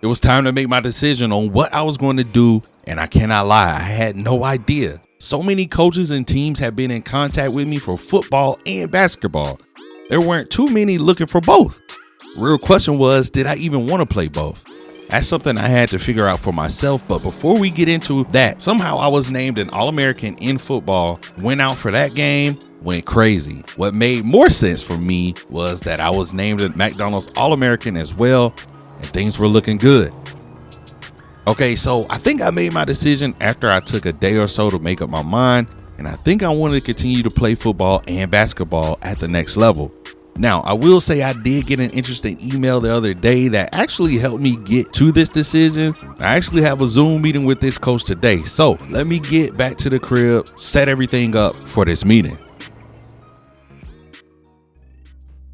It was time to make my decision on what I was going to do, and I cannot lie, I had no idea. So many coaches and teams have been in contact with me for football and basketball. There weren't too many looking for both. Real question was, did I even want to play both? That's something I had to figure out for myself, but before we get into that, somehow I was named an All-American in football, went out for that game, went crazy. What made more sense for me was that I was named a McDonald's All-American as well, and things were looking good. Okay, so I think I made my decision after I took a day or so to make up my mind, and I think I wanted to continue to play football and basketball at the next level. Now, I will say I did get an interesting email the other day that actually helped me get to this decision. I actually have a Zoom meeting with this coach today, so let me get back to the crib, set everything up for this meeting.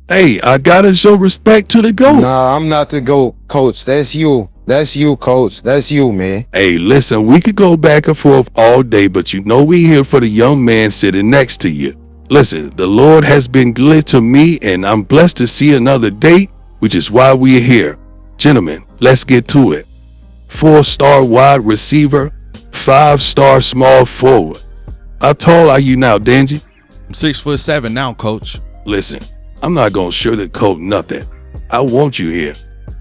Hey, I gotta show respect to the GOAT. Nah, I'm not the GOAT, coach. That's you. That's you, coach. That's you, man. Hey, listen, we could go back and forth all day, but you know we here for the young man sitting next to you. Listen, the Lord has been good to me, and I'm blessed to see another day, which is why we're here. Gentlemen, let's get to it. 4-star wide receiver, 5-star small forward. How tall are you now, Danji? I'm 6'7" now, coach. Listen, I'm not gonna sugarcoat nothing. I want you here.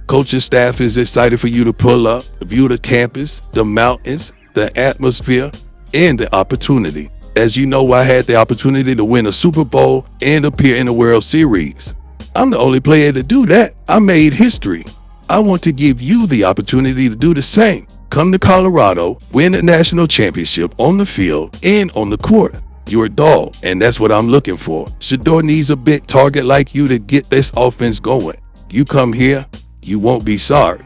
Coaching staff is excited for you to pull up, view the campus, the mountains, the atmosphere, and the opportunity. As you know, I had the opportunity to win a Super Bowl and appear in the World Series. I'm the only player to do that. I made history. I want to give you the opportunity to do the same. Come to Colorado, win a national championship on the field and on the court. You're a dog, and that's what I'm looking for. Shedeur needs a big target like you to get this offense going. You come here, you won't be sorry.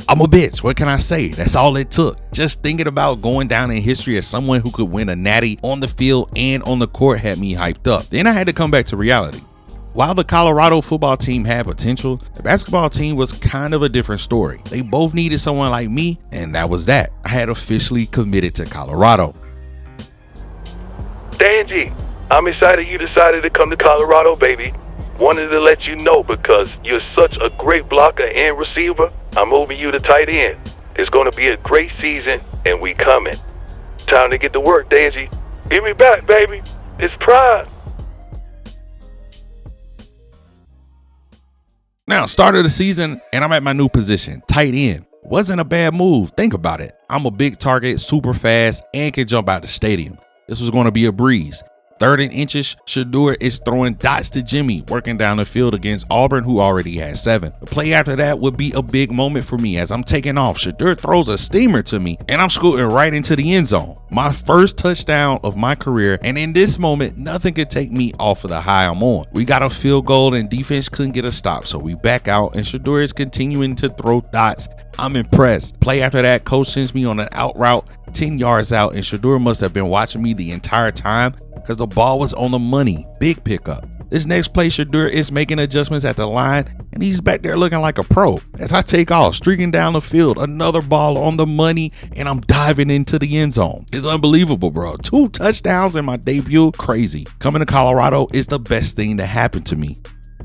I'm a bitch. What can I say? That's all it took. Just thinking about going down in history as someone who could win a natty on the field and on the court had me hyped up. Then I had to come back to reality. While the Colorado football team had potential, the basketball team was kind of a different story. They both needed someone like me, and that was that. I had officially committed to Colorado. Danji, I'm excited you decided to come to Colorado, baby. Wanted to let you know because you're such a great blocker and receiver. I'm moving you to tight end. It's going to be a great season, and we coming. Time to get to work, Danji. Give me back, baby. It's pride. Now, start of the season, and I'm at my new position, tight end. Wasn't a bad move. Think about it. I'm a big target, super fast, and can jump out the stadium. This was going to be a breeze. 3rd and inches, Shedeur is throwing dots to Jimmy, working down the field against Auburn, who already had 7. The play after that would be a big moment for me as I'm taking off. Shedeur throws a steamer to me, and I'm scooting right into the end zone. My first touchdown of my career, and in this moment, nothing could take me off of the high I'm on. We got a field goal, and defense couldn't get a stop, so we back out, and Shedeur is continuing to throw dots. I'm impressed. Play after that, coach sends me on an out route 10 yards out, and Shedeur must have been watching me the entire time because the ball was on the money. Big pickup. This next play, Shedeur is making adjustments at the line, and he's back there looking like a pro. As I take off, streaking down the field, another ball on the money, and I'm diving into the end zone. It's unbelievable, bro. 2 touchdowns in my debut. Crazy. Coming to Colorado is the best thing that happened to me.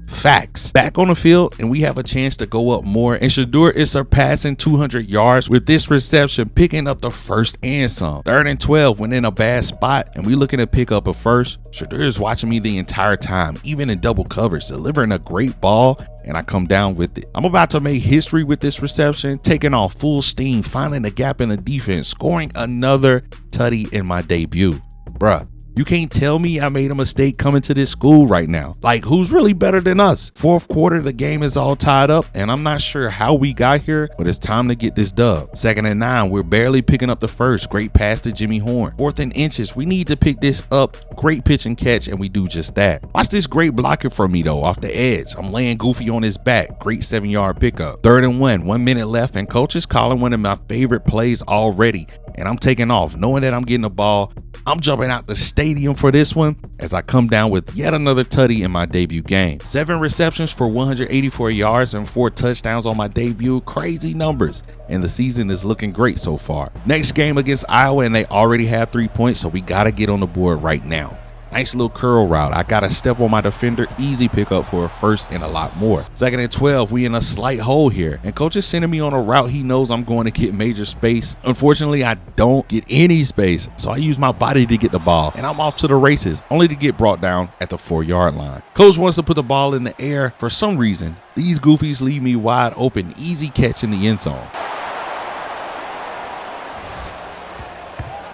Facts. Back on the field, and we have a chance to go up more, and Shedeur is surpassing 200 yards with this reception, picking up the first and some. 3rd and 12 when in a bad spot, and we looking to pick up a first. Shedeur is watching me the entire time, even in double coverage, delivering a great ball, and I come down with it. I'm about to make history with this reception, taking off full steam, finding a gap in the defense, scoring another tutty in my debut. Bruh. You can't tell me I made a mistake coming to this school right now. Like, who's really better than us? 4th quarter, the game is all tied up, and I'm not sure how we got here, but it's time to get this dub. 2nd and 9, we're barely picking up the first. Great pass to Jimmy Horn. 4th and inches, we need to pick this up. Great pitch and catch, and we do just that. Watch this great blocking from me, though, off the edge. I'm laying Goofy on his back. Great 7-yard pickup. 3rd and 1, 1 minute left, and coach is calling one of my favorite plays already, and I'm taking off, knowing that I'm getting the ball. I'm jumping out the stadium for this one as I come down with yet another tutty in my debut game. 7 receptions for 184 yards and 4 touchdowns on my debut. Crazy numbers. And the season is looking great so far. Next game against Iowa, and they already have 3 points, so we got to get on the board right now. Nice little curl route. I got a step on my defender, easy pickup for a first and a lot more. 2nd and 12, we in a slight hole here, and coach is sending me on a route he knows I'm going to get major space. Unfortunately, I don't get any space, so I use my body to get the ball, and I'm off to the races, only to get brought down at the 4-yard line. Coach wants to put the ball in the air. For some reason, these goofies leave me wide open, easy catch in the end zone.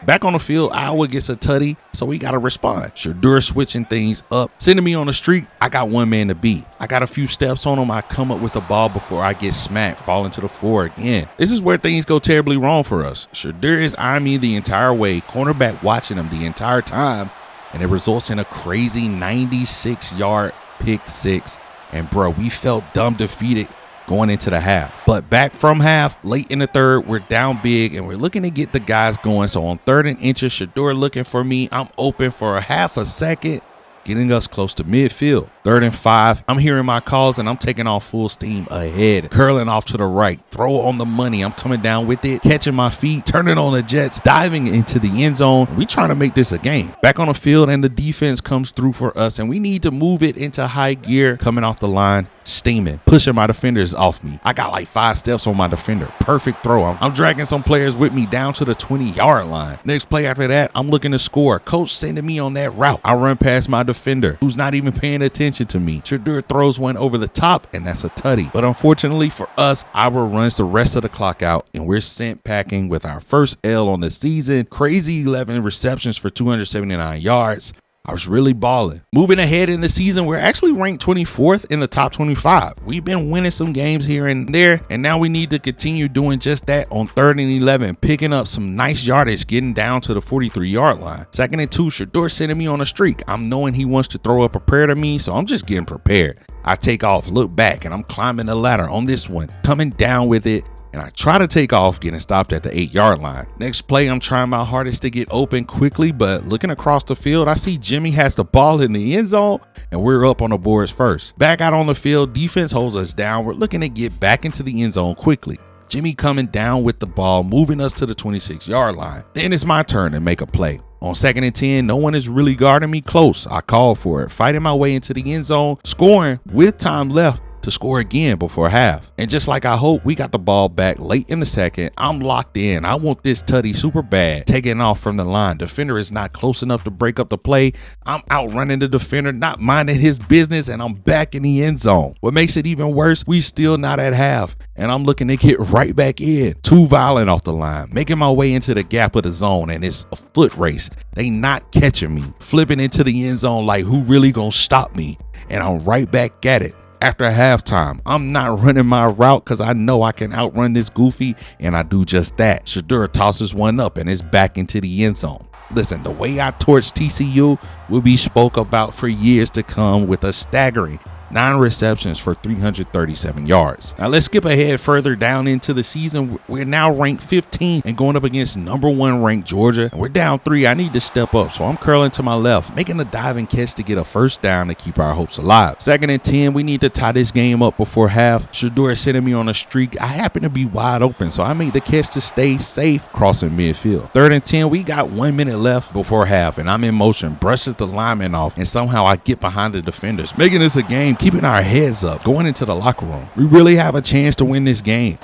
Back on the field, Iowa gets a tutty, so we got to respond. Shadur switching things up, sending me on the streak. I got one man to beat. I got a few steps on him. I come up with the ball before I get smacked, falling to the floor again. This is where things go terribly wrong for us. Shadur is eyeing me the entire way, cornerback watching him the entire time, and it results in a crazy 96-yard pick six. And bro, we felt dumb defeated going into the half. But back from half, late in the third, we're down big and we're looking to get the guys going. So on 3rd and inches, Shadur looking for me. I'm open for a half a second, getting us close to midfield. 3rd and 5, I'm hearing my calls and I'm taking off full steam ahead, curling off to the right, throw on the money. I'm coming down with it, catching my feet, turning on the jets, diving into the end zone. We trying to make this a game. Back on the field, and the defense comes through for us, and we need to move it into high gear. Coming off the line, steaming, pushing my defenders off me. I got like 5 steps on my defender. Perfect throw. I'm dragging some players with me down to the 20-yard line. Next play after that, I'm looking to score. Coach sending me on that route. I run past my defender, who's not even paying attention to me. Shadur throws one over the top, and that's a tutty. But unfortunately for us, Iowa runs the rest of the clock out, and we're sent packing with our first L on the season. Crazy 11 receptions for 279 yards. I was really balling. Moving ahead in the season, we're actually ranked 24th in the top 25. We've been winning some games here and there, and now we need to continue doing just that on 3rd and 11, picking up some nice yardage, getting down to the 43-yard line. 2nd and 2, Shadur sending me on a streak. I'm knowing he wants to throw up a prayer to me, so I'm just getting prepared. I take off, look back, and I'm climbing the ladder on this one, coming down with it. And I try to take off, getting stopped at the 8-yard line. Next play, I'm trying my hardest to get open quickly, but looking across the field, I see Jimmy has the ball in the end zone, and we're up on the boards first. Back out on the field, defense holds us down. We're looking to get back into the end zone quickly. Jimmy coming down with the ball, moving us to the 26-yard line. Then it's my turn to make a play. On 2nd and 10, no one is really guarding me close. I call for it, fighting my way into the end zone, scoring with time left to score again before half. And just like I hoped, we got the ball back late in the second. I'm locked in. I want this tutty super bad. Taking off from the line. Defender is not close enough to break up the play. I'm outrunning the defender, not minding his business, and I'm back in the end zone. What makes it even worse, we still not at half, and I'm looking to get right back in. Too violent off the line, making my way into the gap of the zone, and it's a foot race. They not catching me. Flipping into the end zone like who really gonna stop me? And I'm right back at it. After halftime, I'm not running my route because I know I can outrun this goofy, and I do just that. Shadur tosses one up and it's back into the end zone. Listen, the way I torched TCU will be spoke about for years to come with a staggering 9 receptions for 337 yards. Now let's skip ahead further down into the season. We're now ranked 15 and going up against number 1 ranked Georgia. And we're down 3. I need to step up, so I'm curling to my left, making a diving catch to get a first down to keep our hopes alive. 2nd and 10, we need to tie this game up before half. Shadur is sending me on a streak. I happen to be wide open, so I made the catch to stay safe, crossing midfield. 3rd and 10, we got 1 minute left before half, and I'm in motion, brushes the lineman off, and somehow I get behind the defenders, making this a game, keeping our heads up, going into the locker room. We really have a chance to win this game.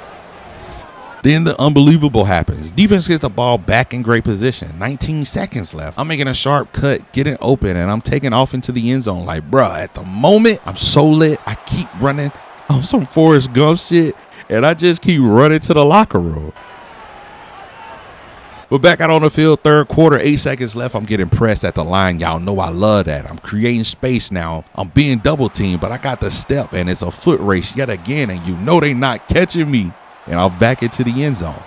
Then the unbelievable happens. Defense gets the ball back in great position. 19 seconds left. I'm making a sharp cut, getting open, and I'm taking off into the end zone. Like, bruh, at the moment, I'm so lit. I keep running on some Forrest Gump shit, and I just keep running to the locker room. We're back out on the field, 3rd quarter, 8 seconds left. I'm getting pressed at the line. Y'all know I love that. I'm creating space now. I'm being double teamed, but I got the step, and it's a foot race yet again, and you know they not catching me. And I'm back into the end zone.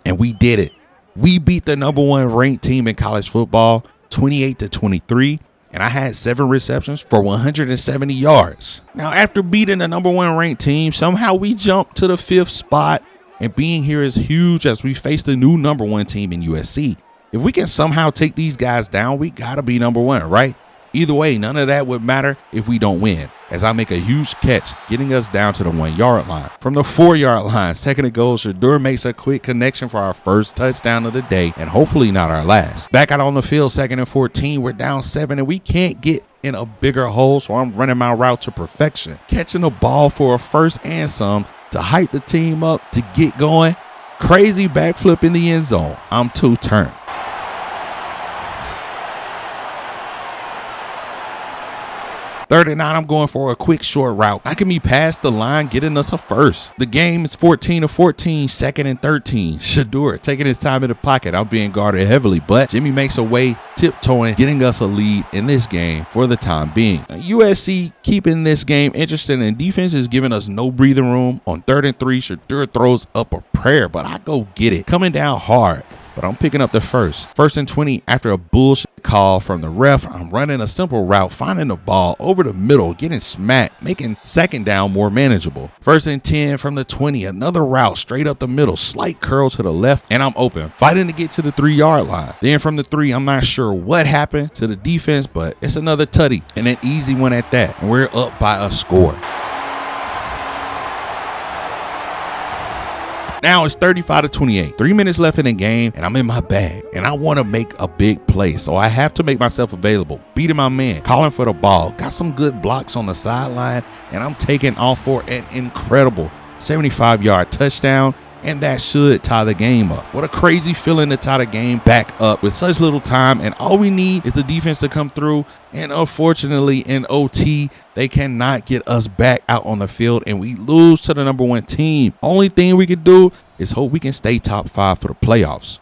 And we did it. We beat the number 1 ranked team in college football, 28-23. And I had 7 receptions for 170 yards. Now, after beating the number 1 ranked team, somehow we jumped to the 5th spot. And being here is huge as we face the new number 1 team in USC. If we can somehow take these guys down, we gotta be number 1, right? Either way, none of that would matter if we don't win, as I make a huge catch, getting us down to the 1-yard line. From the 4-yard line, second and goal, Shedeur makes a quick connection for our first touchdown of the day, and hopefully not our last. Back out on the field, 2nd and 14, we're down 7, and we can't get in a bigger hole, so I'm running my route to perfection, catching the ball for a first and some to hype the team up to get going. Crazy backflip in the end zone. I'm two-turned. 3rd and 9, I'm going for a quick short route. I can be past the line, getting us a first. The game is 14-14, 2nd and 13. Shedeur taking his time in the pocket. I'm being guarded heavily, but Jimmy makes a way, tiptoeing, getting us a lead in this game for the time being. Now, USC keeping this game interesting, and defense is giving us no breathing room. On 3rd and 3, Shedeur throws up a prayer, but I go get it. Coming down hard, but I'm picking up the first. 1st and 20 after a bullshit call from the ref. I'm running a simple route, finding the ball over the middle, getting smacked, making 2nd down more manageable. 1st and 10 from the 20, another route straight up the middle, slight curl to the left, and I'm open, fighting to get to the 3-yard line. Then from the 3, I'm not sure what happened to the defense, but it's another tutty, and an easy one at that, and we're up by a score. Now it's 35-28. 3 minutes left in the game, and I'm in my bag, and I want to make a big play, so I have to make myself available. Beating my man, calling for the ball. Got some good blocks on the sideline, and I'm taking off for an incredible 75-yard touchdown, and that should tie the game up. What a crazy feeling to tie the game back up with such little time, and all we need is the defense to come through, and unfortunately in OT, they cannot get us back out on the field, and we lose to the number 1 team. Only thing we can do is hope we can stay top 5 for the playoffs.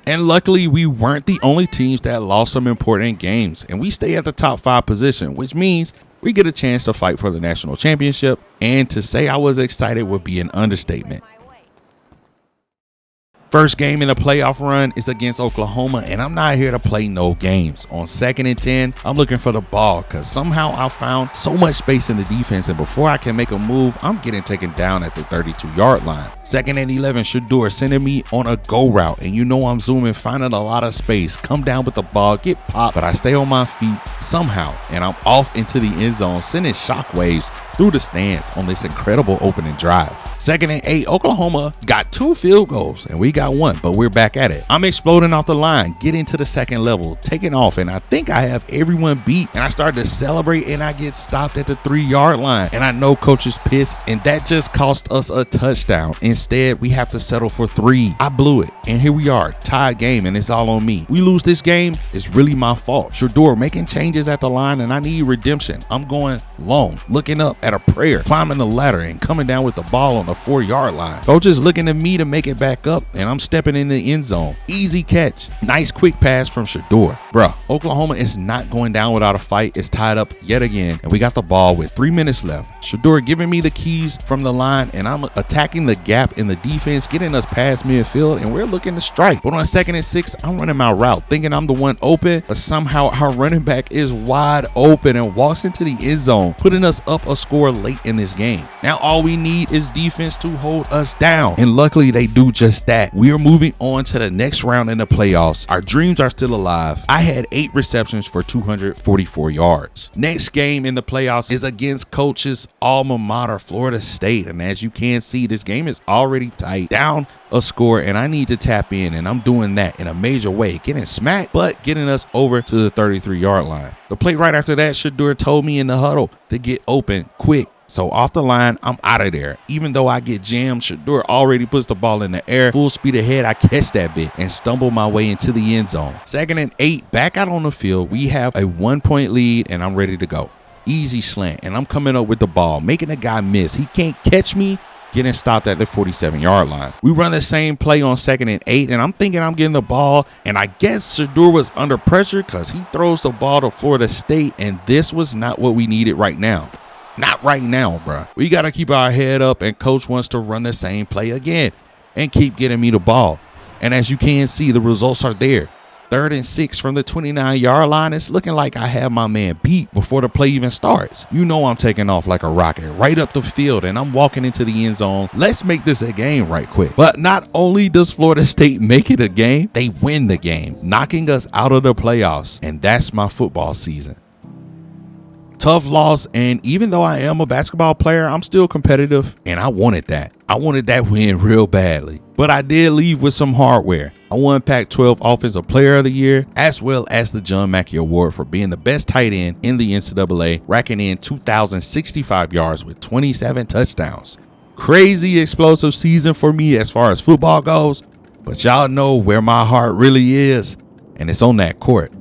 And luckily, we weren't the only teams that lost some important games, and we stay at the top 5 position, which means we get a chance to fight for the national championship, and to say I was excited would be an understatement. First game in the playoff run is against Oklahoma, and I'm not here to play no games. On 2nd and 10, I'm looking for the ball because somehow I found so much space in the defense, and before I can make a move, I'm getting taken down at the 32-yard line. 2nd and 11, Shedeur sending me on a go route, and you know I'm zooming, finding a lot of space, come down with the ball, get popped, but I stay on my feet somehow, and I'm off into the end zone, sending shockwaves through the stands on this incredible opening drive. 2nd and 8, Oklahoma got 2 field goals, and we got 1, but we're back at it. I'm exploding off the line, getting to the 2nd level, taking off, and I think I have everyone beat, and I start to celebrate, and I get stopped at the 3-yard line, and I know coach is pissed, and that just cost us a touchdown. Instead, we have to settle for 3. I blew it, and here we are, tied game, and it's all on me. We lose this game, it's really my fault. Shedeur making changes at the line, and I need redemption. I'm going long, looking up at a prayer, climbing the ladder, and coming down with the ball on the 4-yard line. Coach is looking at me to make it back up, and I'm stepping in the end zone. Easy catch. Nice quick pass from Shedeur. Bruh, Oklahoma is not going down without a fight. It's tied up yet again, and we got the ball with 3 minutes left. Shedeur giving me the keys from the line, and I'm attacking the gap in the defense, getting us past midfield, and we're looking to strike. But on 2nd and 6, I'm running my route, thinking I'm the one open, but somehow our running back is wide open and walks into the end zone, putting us up a score late in this game. Now all we need is defense to hold us down, and luckily they do just that. We are moving on to the next round in the playoffs. Our dreams are still alive. I had 8 receptions for 244 yards. Next game in the playoffs is against coach's alma mater, Florida State, and as you can see, this game is already tight, down a score, and I need to tap in, and I'm doing that in a major way, getting smacked, but getting us over to the 33-yard line. The play right after that, Shedeur told me in the huddle to get open quick. So off the line, I'm out of there. Even though I get jammed, Shedeur already puts the ball in the air. Full speed ahead, I catch that bit and stumble my way into the end zone. 2nd and 8, back out on the field. We have a 1-point lead, and I'm ready to go. Easy slant, and I'm coming up with the ball, making the guy miss. He can't catch me, getting stopped at the 47-yard line. We run the same play on 2nd and 8, and I'm thinking I'm getting the ball, and I guess Shedeur was under pressure because he throws the ball to Florida State, and this was not what we needed right now. Not right now, bruh. We got to keep our head up, and coach wants to run the same play again and keep getting me the ball. And as you can see, the results are there. 3rd and 6 from the 29-yard line. It's looking like I have my man beat before the play even starts. You know I'm taking off like a rocket right up the field, and I'm walking into the end zone. Let's make this a game right quick. But not only does Florida State make it a game, they win the game, knocking us out of the playoffs. And that's my football season. Tough loss, and even though I am a basketball player, I'm still competitive, and I wanted that. I wanted that win real badly. But I did leave with some hardware. I won Pac-12 Offensive Player of the Year, as well as the John Mackey Award for being the best tight end in the NCAA, racking in 2,065 yards with 27 touchdowns. Crazy explosive season for me as far as football goes, but y'all know where my heart really is, and it's on that court.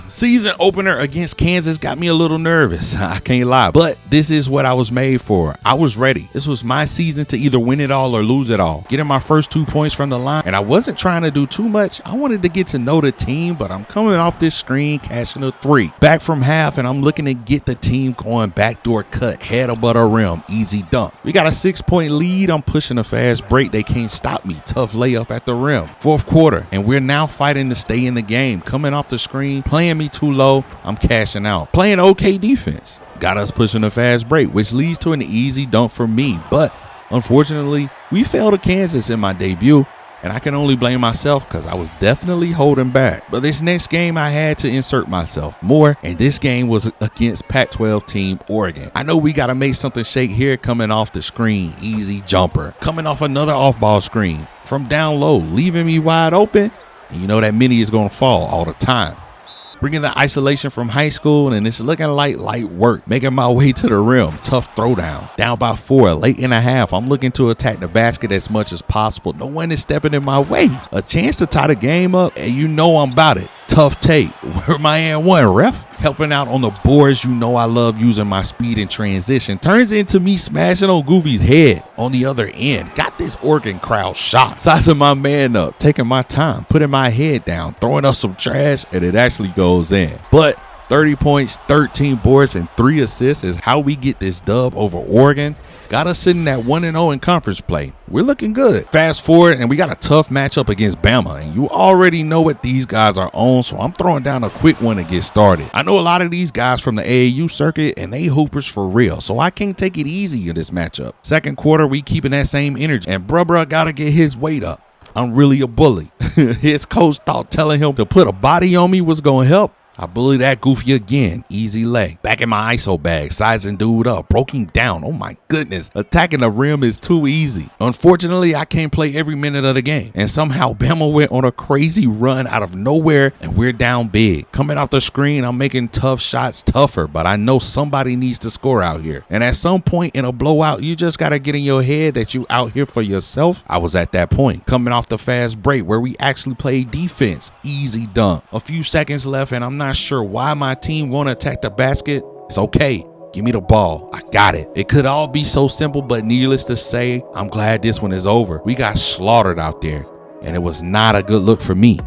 Season opener against Kansas got me a little nervous, I can't lie, but this is what I was made for. I was ready. This was my season to either win it all or lose it all. Getting my first 2 points from the line, and I wasn't trying to do too much. I wanted to get to know the team, but I'm coming off this screen, catching a 3. Back from half, and I'm looking to get the team going, backdoor cut, head above the rim, easy dunk. We got a 6-point lead. I'm pushing a fast break. They can't stop me. Tough layup at the rim. 4th quarter, and we're now fighting to stay in the game. Coming off the screen, playing me too low, I'm cashing out. Playing okay defense. Got us pushing a fast break, which leads to an easy dunk for me. But unfortunately, we fell to Kansas in my debut, and I can only blame myself because I was definitely holding back. But this next game, I had to insert myself more, and this game was against Pac-12 team Oregon. I know we got to make something shake here. Coming off the screen, easy jumper. Coming off another off-ball screen from down low, leaving me wide open. And you know that mini is going to fall all the time. Bringing the isolation from high school, and it's looking like light work. Making my way to the rim. Tough throwdown. Down by 4, late in a half. I'm looking to attack the basket as much as possible. No one is stepping in my way. A chance to tie the game up, and you know I'm about it. Tough take. Where my and one, ref? Helping out on the boards. You know I love using my speed in transition. Turns into me smashing on Goofy's head on the other end. Got this Oregon crowd shocked. Sizing my man up. Taking my time. Putting my head down. Throwing up some trash, and it actually goes in. But 30 points, 13 boards, and 3 assists is how we get this dub over Oregon. Got us sitting at 1-0 in conference play. We're looking good. Fast forward, and we got a tough matchup against Bama, and you already know what these guys are on, so I'm throwing down a quick one to get started. I know a lot of these guys from the AAU circuit, and they hoopers for real, so I can't take it easy in this matchup. 2nd quarter, we keeping that same energy, and bruh gotta get his weight up. I'm really a bully. His coach thought telling him to put a body on me was gonna help. I bullied that Goofy again. Easy leg. Back in my ISO bag. Sizing dude up. Broke him down. Oh my goodness. Attacking the rim is too easy. Unfortunately, I can't play every minute of the game. And somehow Bama went on a crazy run out of nowhere, and we're down big. Coming off the screen, I'm making tough shots tougher, but I know somebody needs to score out here. And at some point in a blowout, you just got to get in your head that you out here for yourself. I was at that point. Coming off the fast break where we actually played defense. Easy dunk. A few seconds left, and I'm not sure why my team won't attack the basket. It's okay. Give me the ball. I got it. It could all be so simple, but needless to say, I'm glad this one is over. We got slaughtered out there, and it was not a good look for me.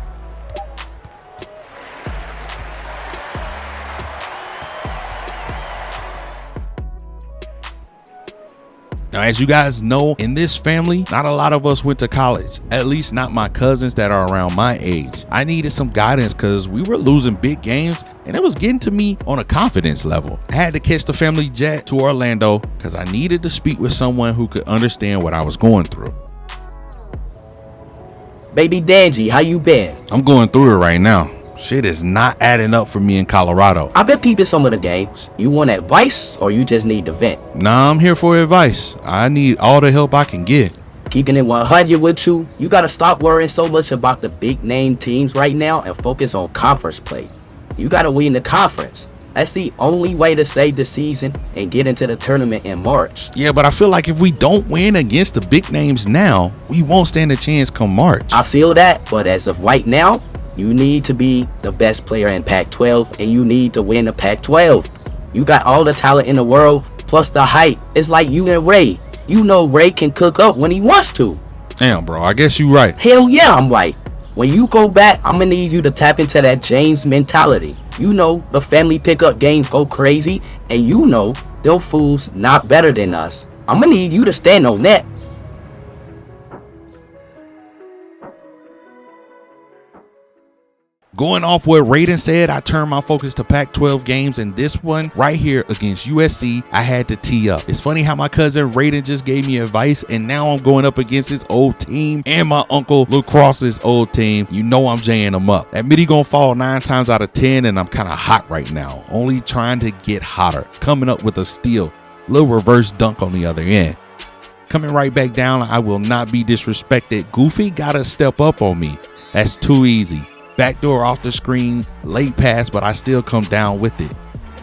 Now, as you guys know, in this family, not a lot of us went to college, at least not my cousins that are around my age. I needed some guidance because we were losing big games, and it was getting to me on a confidence level. I had to catch the family jet to Orlando because I needed to speak with someone who could understand what I was going through. Baby Danji, how you been? I'm going through it right now. Shit is not adding up for me in Colorado. I've been peeping some of the games. You want advice or you just need to vent? Nah, I'm here for advice. I need all the help I can get. Keeping it 100 with you, you gotta stop worrying so much about the big name teams right now and focus on conference play. You gotta win the conference. That's the only way to save the season and get into the tournament in March. Yeah, but I feel like if we don't win against the big names now, we won't stand a chance come March. I feel that, but as of right now, you need to be the best player in Pac-12 and you need to win the Pac-12. You got all the talent in the world plus the height. It's like you and Ray. You know Ray can cook up when he wants to. Damn, bro, I guess you right. Hell yeah, I'm right. When you go back, I'm gonna need you to tap into that James mentality. You know the family pickup games go crazy, and you know them fools not better than us. I'm gonna need you to stand on that. Going off what Raiden said, I turned my focus to Pac-12 games, and this one right here against USC, I had to tee up. It's funny how my cousin Raiden just gave me advice, and now I'm going up against his old team and my uncle Lacrosse's old team. You know I'm jaying them up. That midi gonna fall 9 times out of 10, and I'm kind of hot right now. Only trying to get hotter. Coming up with a steal. Little reverse dunk on the other end. Coming right back down, I will not be disrespected. Goofy gotta step up on me. That's too easy. Backdoor off the screen, late pass, but I still come down with it.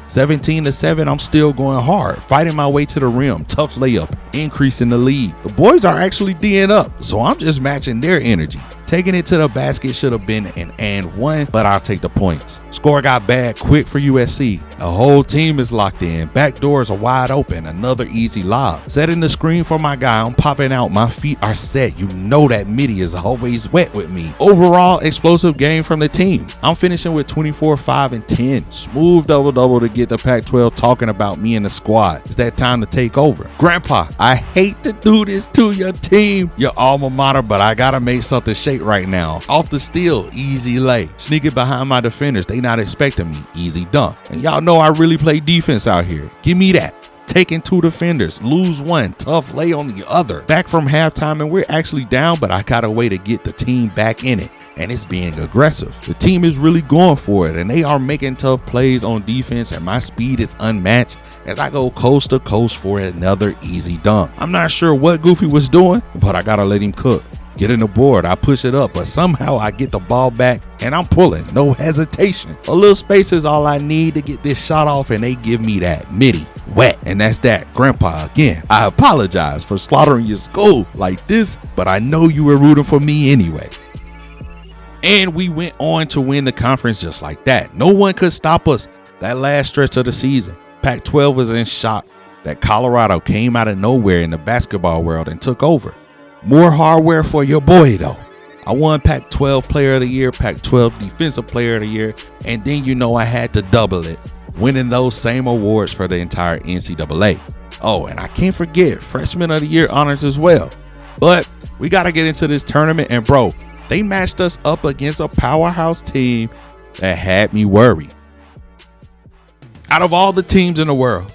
17-7, I'm still going hard, fighting my way to the rim. Tough layup, increasing the lead. The boys are actually D'ing up, so I'm just matching their energy. Taking it to the basket should have been an and one, but I'll take the points. Score got bad quick for USC. The whole team is locked in. Back doors are wide open. Another easy lob. Setting the screen for my guy. I'm popping out. My feet are set. You know that midi is always wet with me. Overall, explosive game from the team. I'm finishing with 24, 5, and 10. Smooth double-double to get the Pac-12 talking about me and the squad. It's that time to take over. Grandpa, I hate to do this to your team, your alma mater, but I gotta make something shake right now. Off the steal, easy lay. Sneaking behind my defenders. They not expecting me. Easy dunk. And y'all know I really play defense out here. Give me that. Taking 2 defenders, lose 1, tough lay on the other. Back from halftime, and we're actually down, but I got a way to get the team back in it, and it's being aggressive. The team is really going for it, and they are making tough plays on defense, and my speed is unmatched as I go coast to coast for another easy dunk. I'm not sure what Goofy was doing, but I gotta let him cook. Getting the board, I push it up, but somehow I get the ball back and I'm pulling, no hesitation. A little space is all I need to get this shot off, and they give me that midi. Wet, and that's that. Grandpa, again, I apologize for slaughtering your school like this, but I know you were rooting for me anyway. And we went on to win the conference just like that. No one could stop us that last stretch of the season. Pac-12 was in shock that Colorado came out of nowhere in the basketball world and took over. More hardware for your boy though. I won Pac-12 Player of the Year, Pac-12 Defensive Player of the Year, and then you know I had to double it, winning those same awards for the entire NCAA. Oh, and I can't forget Freshman of the Year honors as well. But we got to get into this tournament, and bro, they matched us up against a powerhouse team that had me worried. Out of all the teams in the world,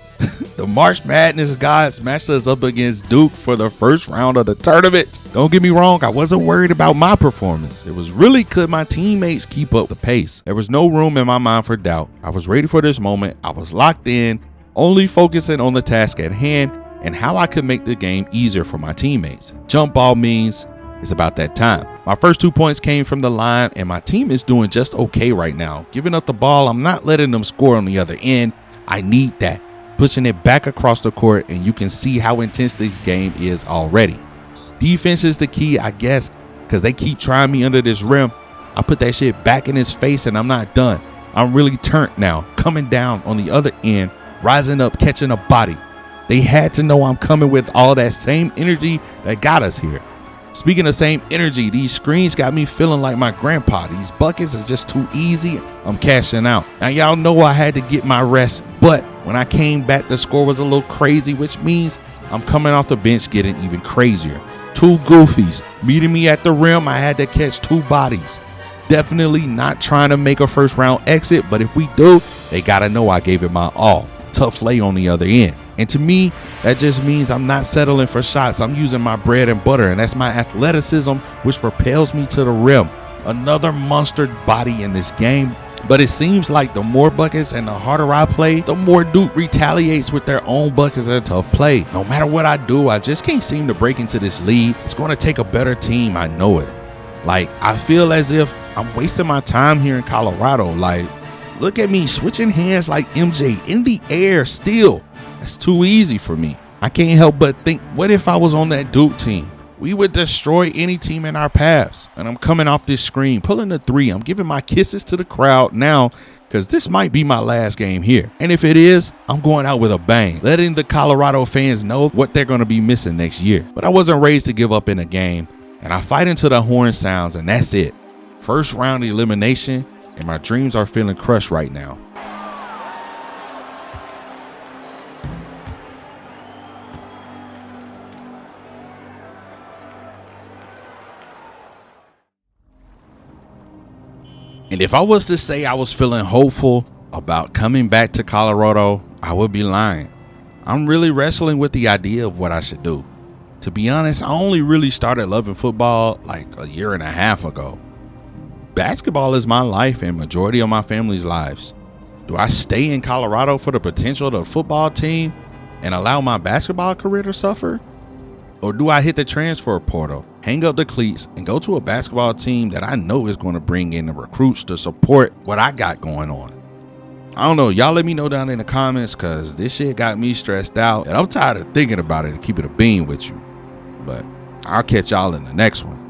the March Madness guys matched us up against Duke for the first round of the tournament. Don't get me wrong, I wasn't worried about my performance. It was really could my teammates keep up the pace. There was no room in my mind for doubt. I was ready for this moment. I was locked in, only focusing on the task at hand and how I could make the game easier for my teammates. Jump ball means it's about that time. My first 2 points came from the line, and my team is doing just okay right now. Giving up the ball, I'm not letting them score on the other end. I need that. Pushing it back across the court, and you can see how intense this game is already. Defense is the key, I guess, because they keep trying me under this rim. I put that shit back in his face, and I'm not done. I'm really turned now, coming down on the other end, rising up, catching a body. They had to know I'm coming with all that same energy that got us here. Speaking of same energy, these screens got me feeling like my grandpa. These buckets are just too easy. I'm cashing out. Now, y'all know I had to get my rest, but when I came back, the score was a little crazy, which means I'm coming off the bench getting even crazier. 2 goofies meeting me at the rim. I had to catch 2 bodies. Definitely not trying to make a first round exit, but if we do, they gotta know I gave it my all. Tough lay on the other end. And to me, that just means I'm not settling for shots. I'm using my bread and butter, and that's my athleticism, which propels me to the rim. Another monster body in this game. But it seems like the more buckets and the harder I play, the more Duke retaliates with their own buckets and tough play. No matter what I do, I just can't seem to break into this lead. It's going to take a better team. I know it. Like, I feel as if I'm wasting my time here in Colorado. Like, look at me switching hands like MJ in the air still. That's too easy for me. I can't help but think, what if I was on that Duke team? We would destroy any team in our paths. And I'm coming off this screen, pulling the 3. I'm giving my kisses to the crowd now because this might be my last game here. And if it is, I'm going out with a bang, letting the Colorado fans know what they're going to be missing next year. But I wasn't raised to give up in a game, and I fight until the horn sounds, and that's it. First round elimination, and my dreams are feeling crushed right now. And if I was to say I was feeling hopeful about coming back to Colorado, I would be lying. I'm really wrestling with the idea of what I should do. To be honest, I only really started loving football like a year and a half ago. Basketball is my life and majority of my family's lives. Do I stay in Colorado for the potential of the football team and allow my basketball career to suffer? Or do I hit the transfer portal, hang up the cleats, and go to a basketball team that I know is going to bring in the recruits to support what I got going on? I don't know. Y'all let me know down in the comments, because this shit got me stressed out and I'm tired of thinking about it and keep it a bean with you. But I'll catch y'all in the next one.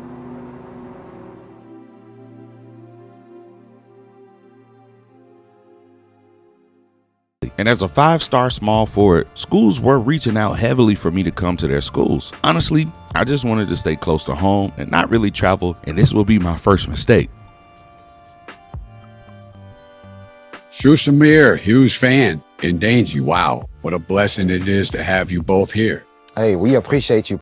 And as a 5-star small forward, schools were reaching out heavily for me to come to their schools. Honestly, I just wanted to stay close to home and not really travel, and this will be my first mistake. Samir, huge fan. And Danji, wow, what a blessing it is to have you both here. Hey, we appreciate you